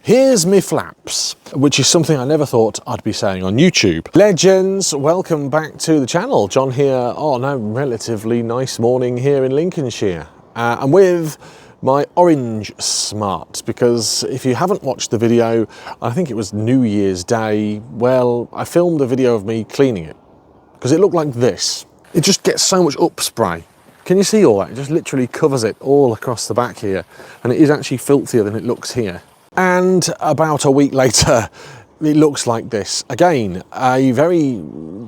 Here's me flaps, which is something I never thought I'd be saying on YouTube. Legends, welcome back to the channel. John here on a relatively nice morning here in Lincolnshire. I'm with my orange Smart, because if you haven't watched the video, I think it was New Year's Day, well, I filmed a video of me cleaning it, because it looked like this. It just gets so much up spray. Can you see all that? It just literally covers it all across the back here, and it is actually filthier than it looks here. And about a week later, it looks like this. Again, a very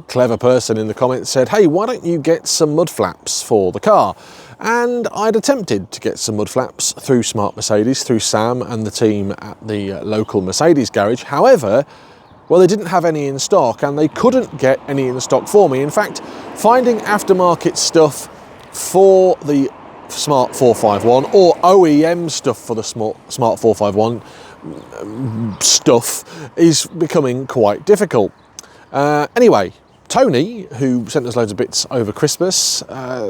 clever person in the comments said, hey, why don't you get some mud flaps for the car? And I'd attempted to get some mud flaps through Smart Mercedes, through Sam and the team at the local Mercedes garage. However, well, they didn't have any in stock, and they couldn't get any in stock for me. In fact, finding aftermarket stuff for the Smart 451 or OEM stuff for the Smart 451 stuff is becoming quite difficult. Anyway, Tony, who sent us loads of bits over Christmas,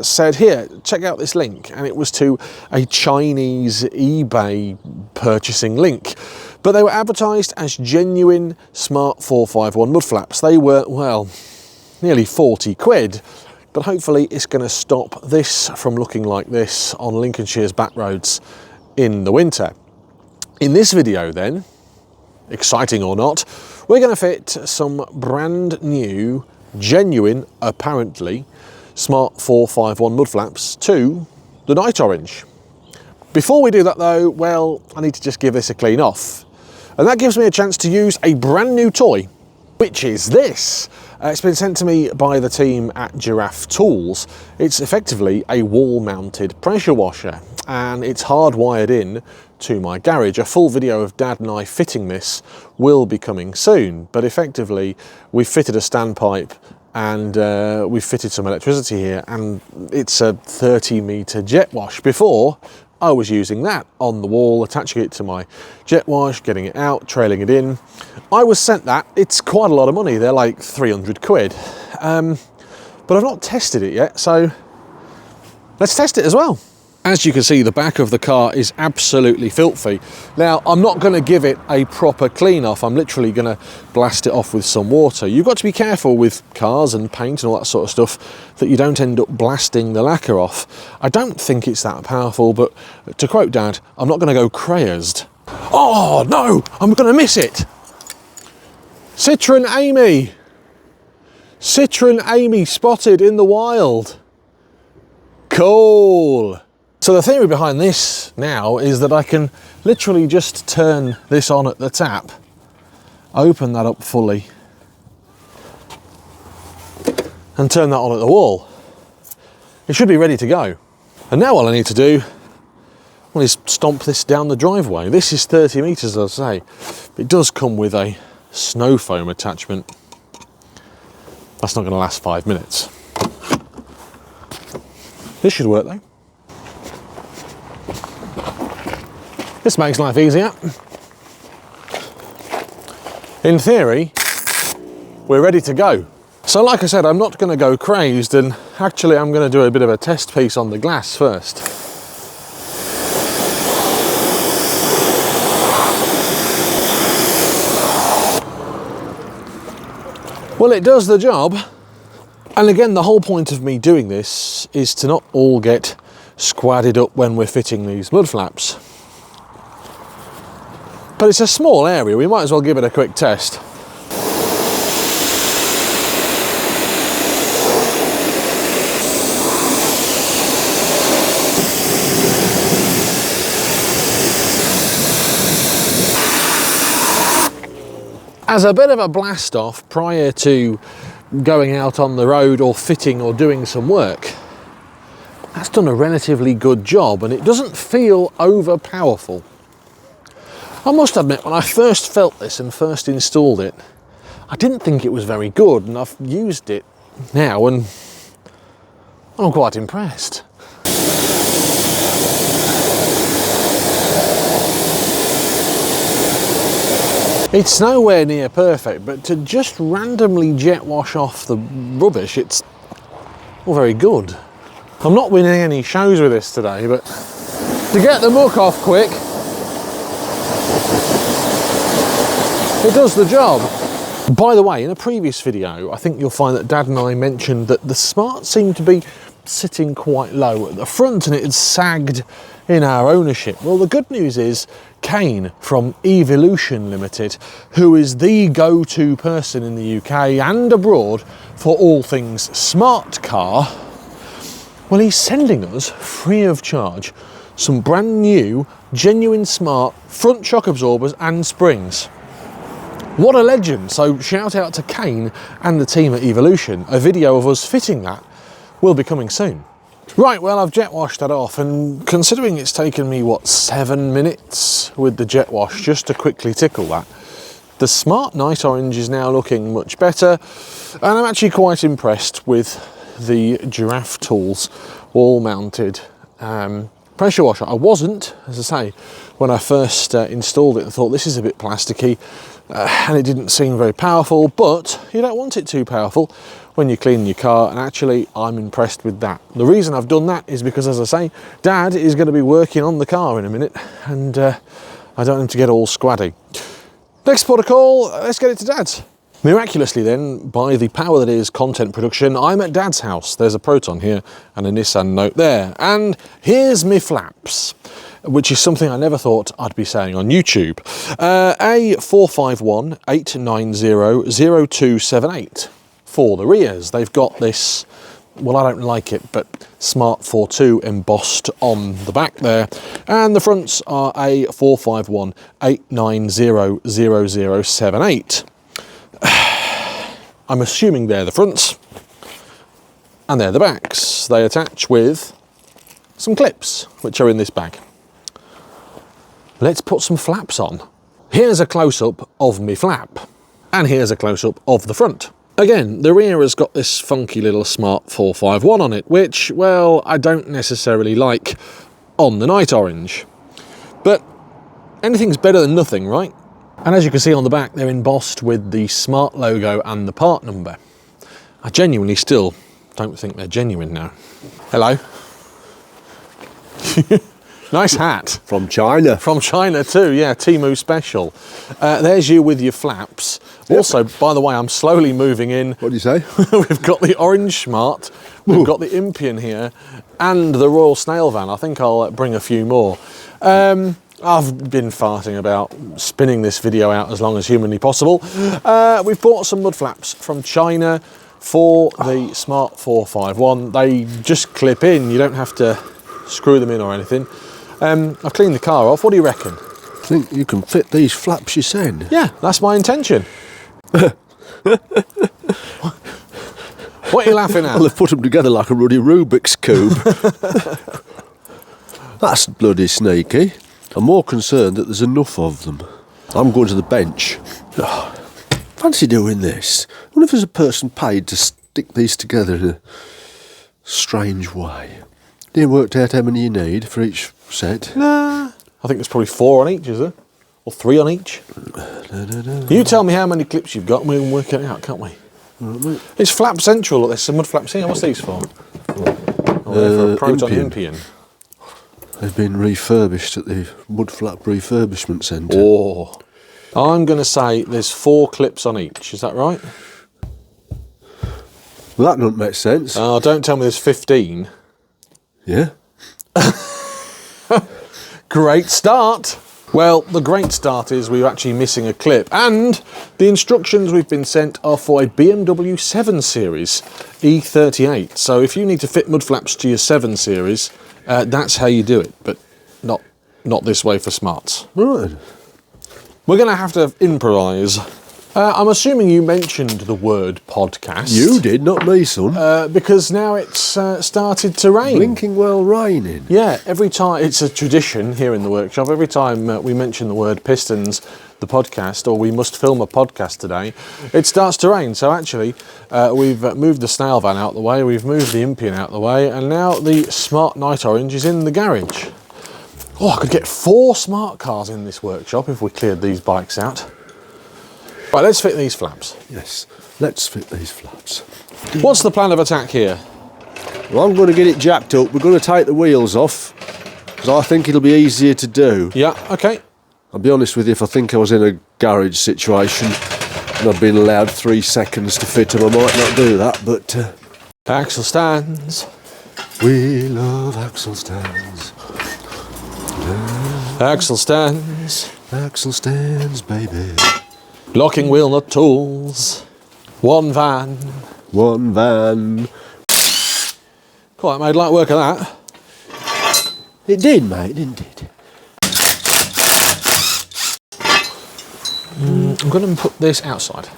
said, here, check out this link, and it was to a Chinese eBay purchasing link. But they were advertised as genuine Smart 451 mud flaps. They were, well, nearly 40 quid. But hopefully it's going to stop this from looking like this on Lincolnshire's back roads in the winter. In this video then, exciting or not, we're going to fit some brand new, genuine, apparently, Smart 451 mud flaps to the Night Orange. Before we do that though, well, I need to just give this a clean off. And that gives me a chance to use a brand new toy, which is this. It's been sent to me by the team at Giraffe Tools. It's effectively a wall-mounted pressure washer, and it's hardwired in to my garage. A full video of Dad and I fitting this will be coming soon, but effectively we've fitted a standpipe and we've fitted some electricity here, and it's a 30-metre jet wash. Before, I was using that on the wall, attaching it to my jet wash, getting it out, trailing it in. I was sent that. It's quite a lot of money. They're like 300 quid. But I've not tested it yet, so let's test it as well. As you can see, the back of the car is absolutely filthy. Now, I'm not going to give it a proper clean off. I'm literally going to blast it off with some water. You've got to be careful with cars and paint and all that sort of stuff that you don't end up blasting the lacquer off. I don't think it's that powerful, but to quote Dad, I'm not going to go crazed. Oh no, I'm going to miss it. Citroen Amy. Citroen Amy spotted in the wild. Cool. So the theory behind this now is that I can literally just turn this on at the tap, open that up fully, and turn that on at the wall. It should be ready to go. And now all I need to do, well, is stomp this down the driveway. This is 30 metres, as I say. It does come with a snow foam attachment. That's not going to last 5 minutes. This should work though. This makes life easier. In theory, we're ready to go. So like I said, I'm not going to go crazed, and actually I'm going to do a bit of a test piece on the glass first. Well, it does the job. And again, the whole point of me doing this is to not all get squadded up when we're fitting these mud flaps. But it's a small area, we might as well give it a quick test. As a bit of a blast off prior to going out on the road or fitting or doing some work, that's done a relatively good job, and it doesn't feel over powerful. I must admit, when I first felt this and first installed it, I didn't think it was very good, and I've used it now and I'm quite impressed. It's nowhere near perfect, but to just randomly jet wash off the rubbish, it's all very good. I'm not winning any shows with this today, but to get the muck off quick, it does the job. By the way, in a previous video, I think you'll find that Dad and I mentioned that the Smart seemed to be sitting quite low at the front and it had sagged in our ownership. Well, the good news is Kane from Evolution Limited, who is the go-to person in the UK and abroad for all things smart car, well, he's sending us free of charge some brand new, genuine smart front shock absorbers and springs. What a legend. So shout out to Kane and the team at Evolution. A video of us fitting that will be coming soon. Right, well, I've jet washed that off, and considering it's taken me, what, 7 minutes with the jet wash just to quickly tickle that, the Smart NightOrange is now looking much better, and I'm actually quite impressed with the Giraffe Tools wall-mounted pressure washer. I wasn't, as I say, when I first installed it, I thought this is a bit plasticky, and it didn't seem very powerful, but you don't want it too powerful when you clean your car, and actually I'm impressed with that. The reason I've done that is because, as I say, Dad is going to be working on the car in a minute, and I don't want him to get all squaddy. Next port of call, let's get it to Dad's. Miraculously then, by the power that is content production, I'm at Dad's house. There's a Proton here and a Nissan Note there, and here's me flaps, which is something I never thought I'd be saying on YouTube. A451 890 0278. For the rears, they've got this, well, I don't like it, but Smart ForTwo embossed on the back there, and the fronts are A451 890 0078. I'm assuming they're the fronts, and they're the backs. They attach with some clips, which are in this bag. Let's put some flaps on. Here's a close-up of me flap, and here's a close-up of the front. Again, the rear has got this funky little Smart 451 on it, which, well, I don't necessarily like on the NightOrange. But anything's better than nothing, right? And as you can see on the back, they're embossed with the Smart logo and the part number. I genuinely still don't think they're genuine now. Hello. Nice hat. From China. From China too, yeah, Temu special. There's you with your flaps. Yep. Also, by the way, I'm slowly moving in. What do you say? We've got the Orange Smart, we've got the Impian here, and the Royal Snail Van. I think I'll bring a few more. I've been farting about spinning this video out as long as humanly possible. We've bought some mud flaps from China for the Smart 451. They just clip in, you don't have to screw them in or anything. I've cleaned the car off. What do you reckon? I think you can fit these flaps you send. Yeah, that's my intention. What are you laughing at? Well, they've put them together like a ruddy Rubik's Cube. That's bloody sneaky. I'm more concerned that there's enough of them. I'm going to the bench. Oh, fancy doing this. I wonder if there's a person paid to stick these together in a strange way. You worked out how many you need for each set? Nah, I think there's probably 4 on each, is there? Or 3 on each? You tell me how many clips you've got and we can work it out, can't we? Right, it's Flap Central. There's some mud flaps here. What's these for? Oh, they're for a Proton Impian. They've been refurbished at the Mudflap refurbishment centre. Oh, I'm going to say there's 4 clips on each. Is that right? Well, that doesn't make sense. Oh, don't tell me there's 15. Yeah. Great start. Well, the great start is we're actually missing a clip, and the instructions we've been sent are for a BMW 7 Series E38. So if you need to fit mud flaps to your 7 Series, that's how you do it, but not this way for Smarts. Right. We're going to have to improvise. I'm assuming you mentioned the word podcast. You did, not me, son. Because now it's started to rain. Blinking well raining. Yeah, every time, it's a tradition here in the workshop, every time we mention the word pistons, the podcast, or we must film a podcast today, it starts to rain. So actually, we've moved the Snail Van out the way, we've moved the Impian out the way, and now the Smart NightOrange is in the garage. Oh, I could get 4 smart cars in this workshop if we cleared these bikes out. Right, let's fit these flaps. Yes, let's fit these flaps. What's the plan of attack here? Well, I'm going to get it jacked up. We're going to take the wheels off, because I think it'll be easier to do. Yeah, okay. I'll be honest with you, if I think I was in a garage situation and I'd been allowed 3 seconds to fit them, I might not do that, but... Axle stands. we love axle stands. Axle stands. Axle stands, baby. Locking wheel nut tools. One van. One van. Quite made light work of that. It did, mate, didn't it? I'm going to put this outside.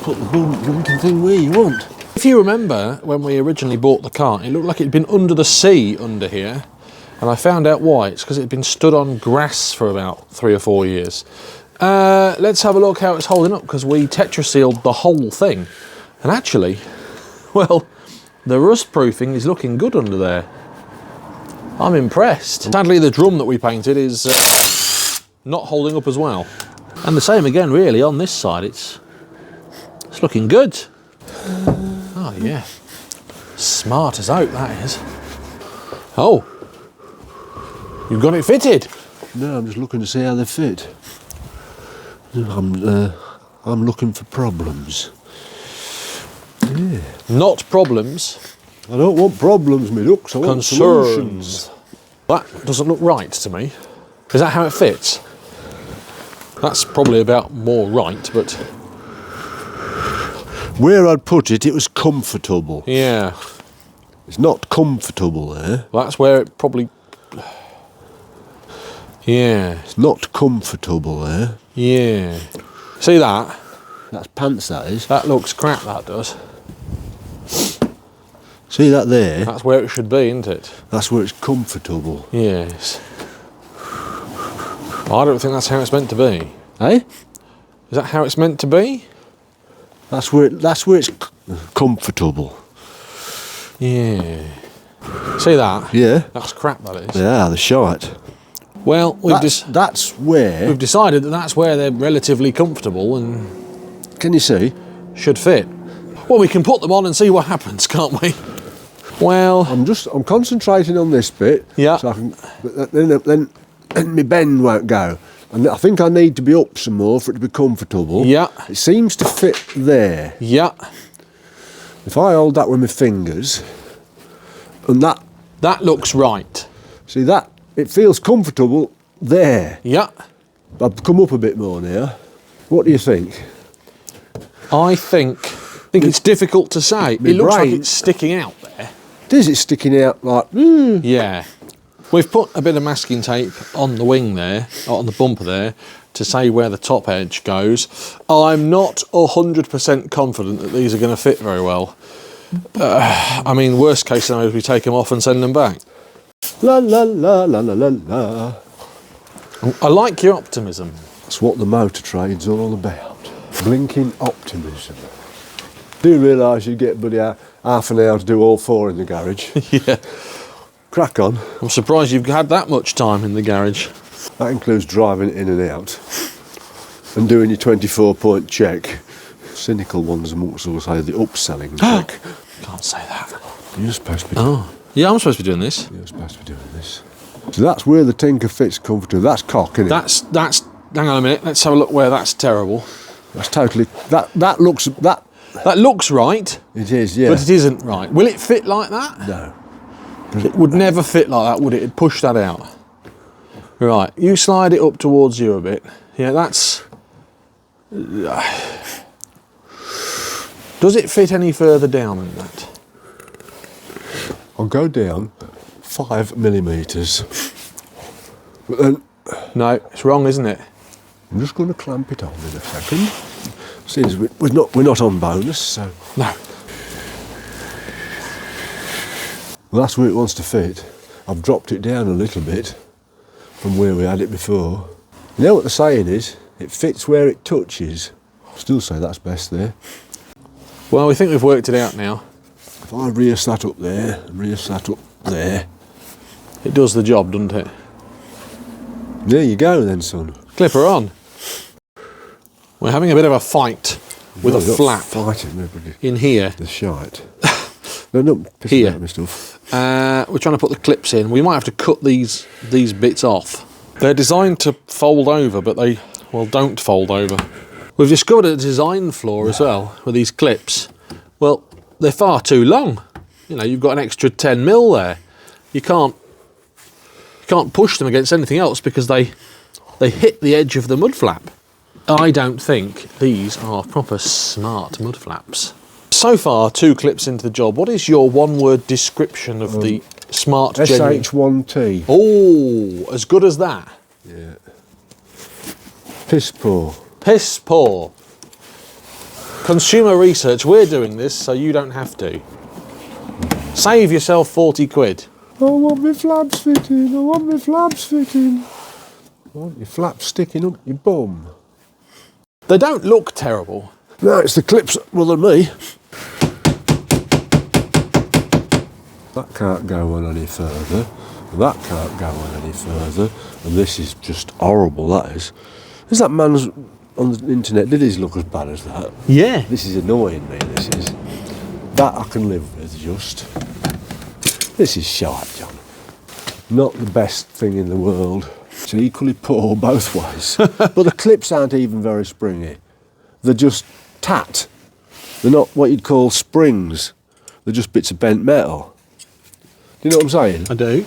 Put the blinking thing where you want. If you remember, when we originally bought the car, it looked like it'd been under the sea under here. And I found out why. It's because it had been stood on grass for about 3 or 4 years. Let's have a look how it's holding up, because we Tetra sealed the whole thing. And actually, well, the rust proofing is looking good under there. I'm impressed. Sadly, the drum that we painted is not holding up as well. And the same again, really, on this side. It's looking good. Oh, yeah. Smart as out, that is. Oh. You've got it fitted. No, I'm just looking to see how they fit. I'm looking for problems. Yeah. Not problems. I don't want problems, me ducks. I want solutions. That doesn't look right to me. Is that how it fits? That's probably about more right, but... where I'd put it, it was comfortable. yeah. It's not comfortable there. That's where it probably... yeah. It's not comfortable there. Yeah. See that? That's pants, that is. That looks crap, that does. See that there? That's where it should be, isn't it? That's where it's comfortable. Yes. I don't think that's how it's meant to be. Eh? Is that how it's meant to be? That's where it's comfortable. Yeah. See that? Yeah. That's crap, that is. Yeah, the shite. Well, That's where... we've decided that that's where they're relatively comfortable and Can you see? should fit. Well, we can put them on and see what happens, can't we? Well, I'm concentrating on this bit. Yeah. So I can, then my bend won't go. And I think I need to be up some more for it to be comfortable. Yeah. It seems to fit there. yeah, If I hold that with my fingers, and that looks right. see that, it feels comfortable there. Yeah. I've come up a bit more now. What do you think? I think it's difficult to say. It looks like it's sticking out there. Is it sticking out like... Yeah. We've put a bit of masking tape on the wing there, on the bumper there, to say where the top edge goes. I'm not 100% confident that these are going to fit very well. I mean, worst case scenario is we take them off and send them back. La la la la la la la. I like your optimism. That's what the motor trade's all about. Blinking optimism. Do you realise you get bloody half an hour to do all 4 in the garage? Yeah. Crack on. I'm surprised you've had that much time in the garage. That includes driving in and out and doing your 24-point check. Cynical ones amongst us say the upselling check. Can't say that. You're supposed to be doing Oh. Yeah, I'm supposed to be doing this. You're supposed to be doing this. So that's where the Tinker fits comfortably. That's cock, isn't it? That's hang on a minute, let's have a look where that's terrible. That's totally... That looks... That looks right. It is, yeah. But it isn't right. Will it fit like that? No. It would never fit like that, would it? It'd push that out. Right, you slide it up towards you a bit. Yeah, that's... Does it fit any further down than that? I'll go down 5 millimetres. But then No, it's wrong, isn't it? I'm just going to clamp it on in a second. Seems we're not on bonus, so... No. Well, that's where it wants to fit. I've dropped it down a little bit from where we had it before. You know what the saying is? It fits where it touches. Still say that's best there. Well, we think we've worked it out now. If I rear that up there and rear that up there... It does the job, doesn't it? There you go then, son. Clipper on. We're having a bit of a fight with a flap Fighting everybody. in here. The shite. No, not pissing Here. out my stuff. We're trying to put the clips in. We might have to cut these bits off. They're designed to fold over, but they, well, don't fold over. We've discovered a design flaw as well with these clips. Well, they're far too long. You know, you've got an extra 10mm there. You can't push them against anything else because they hit the edge of the mud flap. I don't think these are proper smart mud flaps. So far, 2 clips into the job, what is your one-word description of the smart genuine? SH1T. Oh, as good as that? Yeah. Piss poor. Piss poor. Consumer research, we're doing this so you don't have to. Save yourself 40 quid. I want my flaps fitting, I want my flaps fitting. I want your flaps sticking up your bum. They don't look terrible. No, it's the clips that bother me. That can't go on any further. That can't go on any further. And this is just horrible, that is. Is that man's on the internet, did his look as bad as that? Yeah. This is annoying me, this is. That I can live with, just. This is shite, John. Not the best thing in the world. It's equally poor both ways. But the clips aren't even very springy. They're just tat. They're not what you'd call springs. They're just bits of bent metal. Do you know what I'm saying? I do.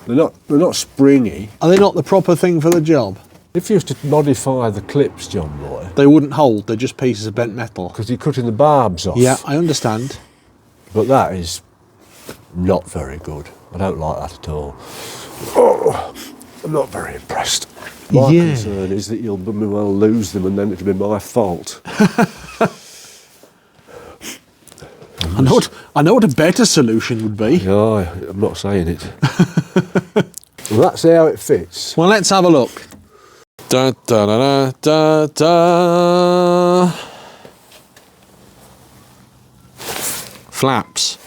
They're not springy. Are they not the proper thing for the job? If you used to modify the clips, John boy, They wouldn't hold, they're just pieces of bent metal. because you're cutting the barbs off. Yeah, I understand. But that is not very good. I don't like that at all. Oh, I'm not very impressed. My concern is that you'll bloody well lose them and then it'll be my fault. I know what a better solution would be. No, I'm not saying it. Well, that's how it fits. Well, let's have a look. Da, da, da, da, da. Flaps.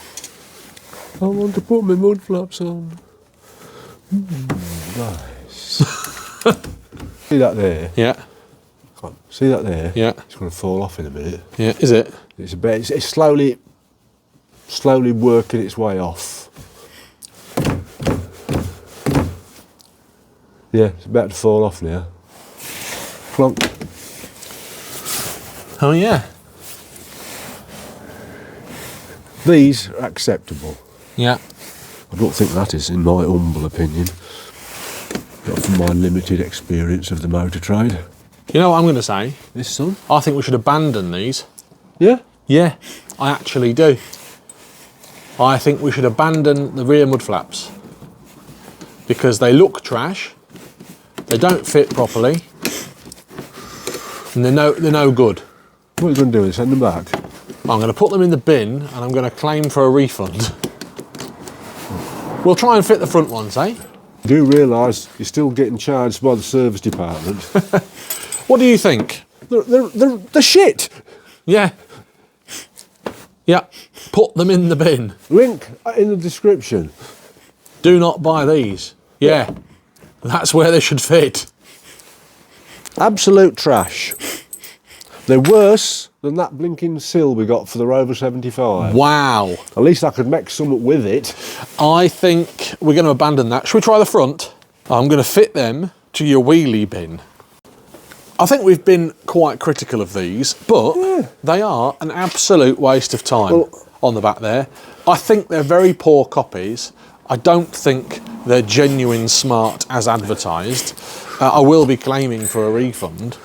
I want to put my mud flaps on. Nice. See that there? Yeah. Come on, see that there? Yeah. It's going to fall off in a minute. Yeah, is it? It's a bit. It's slowly working its way off. Yeah, it's about to fall off now. Clunk. Oh, yeah. These are acceptable. Yeah. I don't think that is, in my humble opinion. Not from my limited experience of the motor trade. You know what I'm going to say? This son? I think we should abandon these. Yeah? Yeah, I actually do. I think we should abandon the rear mud flaps because they look trash, they don't fit properly, and they're no good. What are you going to do? Send them back? I'm going to put them in the bin and I'm going to claim for a refund. We'll try and fit the front ones, eh? You do realise you're still getting charged by the service department. What do you think? They're shit! Yeah. Yeah, put them in the bin. Link in the description. Do not buy these. Yeah, that's where they should fit. Absolute trash. They're worse than that blinking sill we got for the Rover 75. Wow. At least I could make something with it. I think we're going to abandon that. Should we try the front? I'm going to fit them to your wheelie bin. I think we've been quite critical of these, but they are an absolute waste of time on the back there. I think they're very poor copies. I don't think they're genuine smart as advertised. I will be claiming for a refund.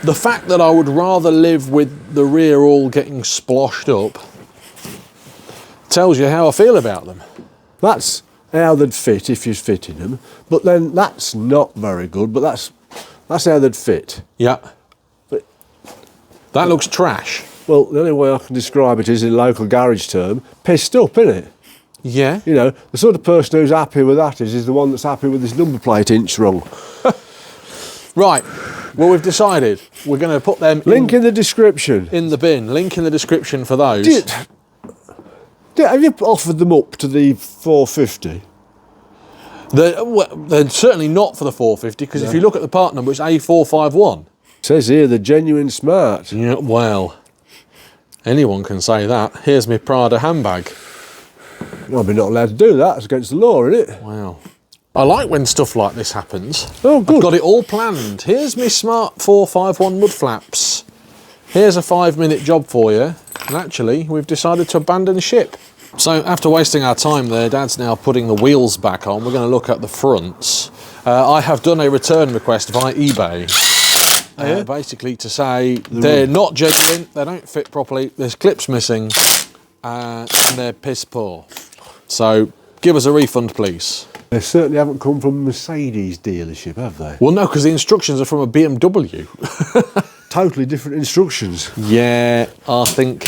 The fact that I would rather live with the rear all getting sploshed up tells you how I feel about them. That's how they'd fit if you're fitting them. But then that's not very good, but that's how they'd fit. Yeah. But that looks trash. Well, the only way I can describe it is in local garage term, pissed up, innit? Yeah. You know, the sort of person who's happy with that is the one that's happy with his number plate inch wrong. Right. Well, we've decided we're going to put them Link in the description. In the bin. Link in the description for those. Have you offered them up to the 450? They're certainly not for the 450 because if you look at the part number, it's A451. It says here they're genuine smart. Yeah, well, anyone can say that. Here's my Prada handbag. I'll be not allowed to do that. It's against the law, isn't it? Wow. I like when stuff like this happens. Oh, good. I've got it all planned. Here's my Smart 451 Mudflaps. Here's a 5-minute job for you. And actually, we've decided to abandon ship. So after wasting our time there, Dad's now putting the wheels back on. We're going to look at the fronts. I have done a return request via eBay. Basically to say they're not genuine, they don't fit properly, there's clips missing, and they're piss poor. So give us a refund, please. They certainly haven't come from a Mercedes dealership, have they? Well, no, because the instructions are from a BMW. Totally different instructions. Yeah, I think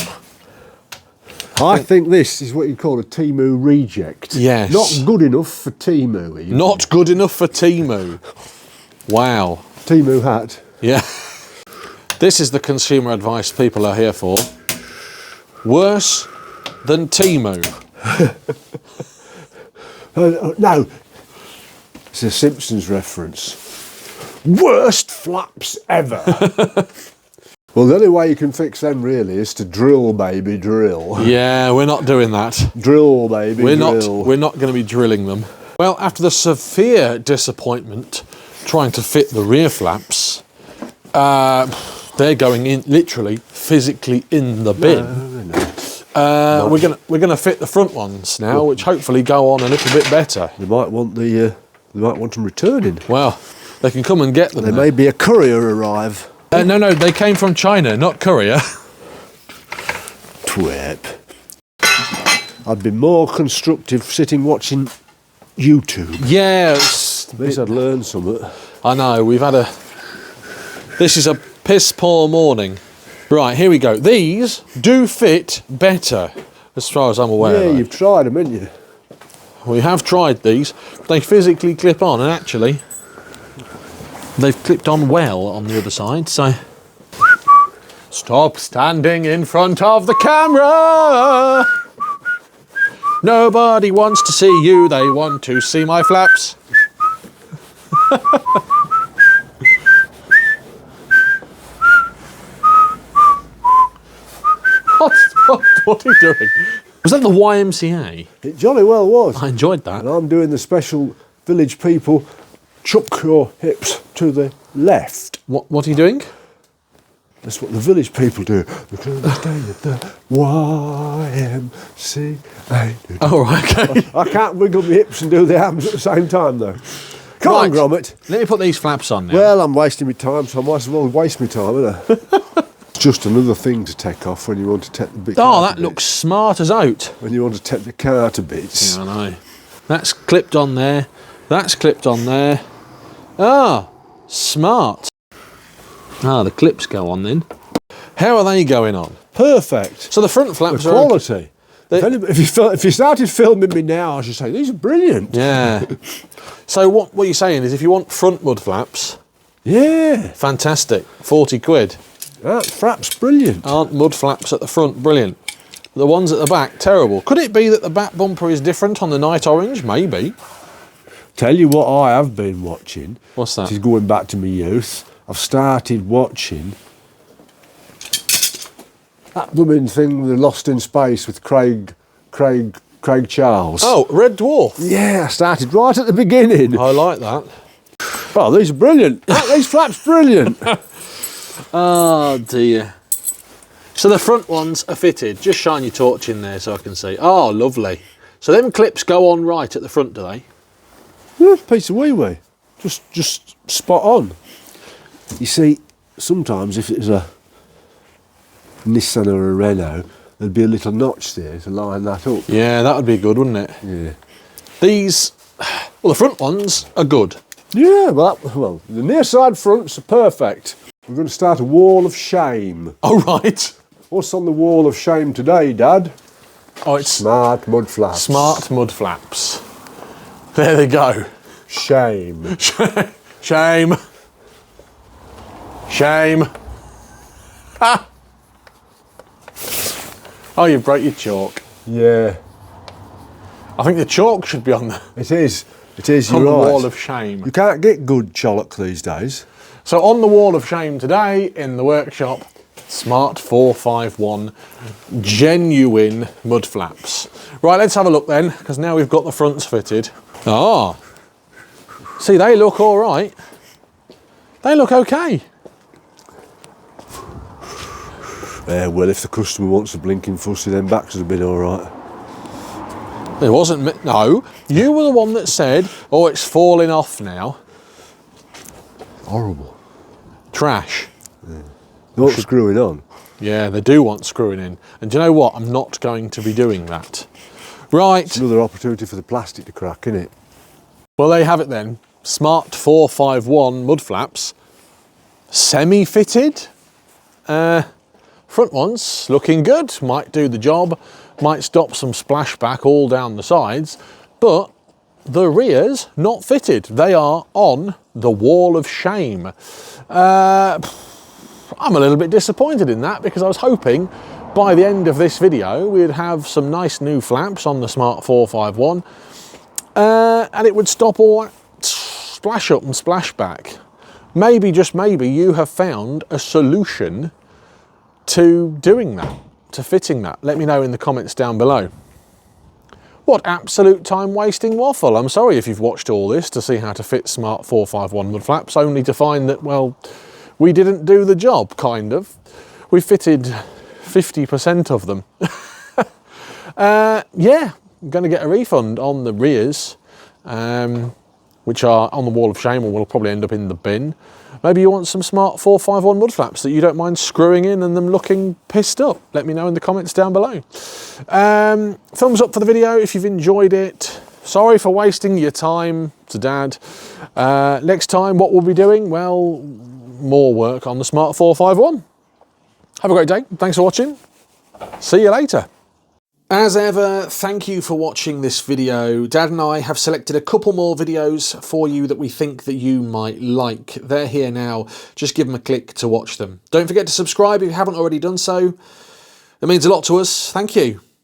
this is what you call a Temu reject. Yes. Not good enough for Temu. Even. Not good enough for Temu. Wow. Temu hat. Yeah. This is the consumer advice people are here for. Worse than Temu. No, it's a Simpsons reference. Worst flaps ever. Well, the only way you can fix them really is to drill, baby, drill. Yeah, we're not doing that. Drill, baby, We're drill. not going to be drilling them. Well, after the severe disappointment trying to fit the rear flaps, they're going in literally, physically in the bin. No. We're gonna fit the front ones now, which hopefully go on a little bit better. They might want them returning. Well, they can come and get them. There may be a courier arrive. No, they came from China, not Korea. Twip. I'd be more constructive sitting watching YouTube. Yes. At least I'd learn something. I know, this is a piss poor morning. Right, here we go. These do fit better, as far as I'm aware. Yeah, though. you've tried them, haven't you? We have tried these. They physically clip on, and actually, they've clipped on well on the other side, so... Stop standing in front of the camera! Nobody wants to see you, they want to see my flaps. What are you doing? Was that the YMCA? It jolly well was. I enjoyed that. And I'm doing the special village people, chuck your hips to the left. What are you doing? That's what the village people do. We're going to stay at the YMCA. Oh, right, okay. I can't wiggle my hips and do the arms at the same time, though. Come on, Gromit. Let me put these flaps on now. Well, I'm wasting my time, so I might as well waste my time, innit? It's just another thing to take off when you want to take the big car that looks smart as out. When you want to take the car to bits. Yeah, I know. That's clipped on there. That's clipped on there. Ah, smart. Ah, the clips go on then. How are they going on? Perfect. So the front flaps The are... quality. If you started filming me now, I should say, these are brilliant. Yeah. So what you're saying is if you want front mud flaps... Yeah. Fantastic. 40 quid. That flap's brilliant. Aren't mud flaps at the front brilliant? The ones at the back, terrible. Could it be that the back bumper is different on the NightOrange? Maybe. Tell you what I have been watching. What's that? This is going back to my youth. I've started watching that blooming thing, The Lost in Space with Craig Charles. Oh, Red Dwarf. Yeah, I started right at the beginning. I like that. Oh, these are brilliant. These flaps brilliant. Oh dear. So the front ones are fitted. Just shine your torch in there so I can see. Oh, lovely. So them clips go on right at the front, do they? Yeah, piece of wee-wee. Just spot on. You see, sometimes if it was a Nissan or a Renault, there'd be a little notch there to line that up. Yeah, that would be good, wouldn't it? Yeah. These, well, the front ones are good. Yeah, well, the near side fronts are perfect. We're going to start a wall of shame. Oh, right. What's on the wall of shame today, Dad? Oh, it's Smart Mudflaps. Smart Mudflaps. There they go. Shame. Shame. Shame. Ah. Oh, you broke your chalk. Yeah. I think the chalk should be on the, It is, you're on the right. wall of shame. You can't get good chalk these days. So on the wall of shame today in the workshop, Smart 451 genuine mud flaps. Right, let's have a look then, because now we've got the fronts fitted. Ah, See, they look all right. They look okay. Yeah, well, if the customer wants a blinking fussy, then backs would have been all right. It wasn't me. No, you were the one that said, oh, it's falling off now. Horrible. Trash. Yeah. Not screwing on. Yeah, they do want screwing in. And do you know what? I'm not going to be doing that. Right. Another opportunity for the plastic to crack, innit? Well, there you have it then. Smart 451 mud flaps. Semi-fitted. Front ones looking good. Might do the job. Might stop some splashback all down the sides. But the rears, not fitted. They are on the wall of shame. I'm a little bit disappointed in that because I was hoping by the end of this video we'd have some nice new flaps on the Smart 451 and it would stop all that splash up and splash back. Maybe, just maybe, you have found a solution to doing that, to fitting that. Let me know in the comments down below. What absolute time wasting waffle. I'm sorry if you've watched all this to see how to fit Smart 451 mud flaps, only to find that, well, we didn't do the job, kind of. We fitted 50% of them. Yeah, I'm going to get a refund on the rears, which are on the wall of shame or will probably end up in the bin. Maybe you want some Smart 451 mud flaps that you don't mind screwing in and them looking pissed up. Let me know in the comments down below. Thumbs up for the video if you've enjoyed it. Sorry for wasting your time to Dad. Next time, what we'll be doing? Well, more work on the Smart 451. Have a great day. Thanks for watching. See you later. As ever, thank you for watching this video. Dad and I have selected a couple more videos for you that we think that you might like. They're here now. Just give them a click to watch them. Don't forget to subscribe if you haven't already done so. It means a lot to us. Thank you.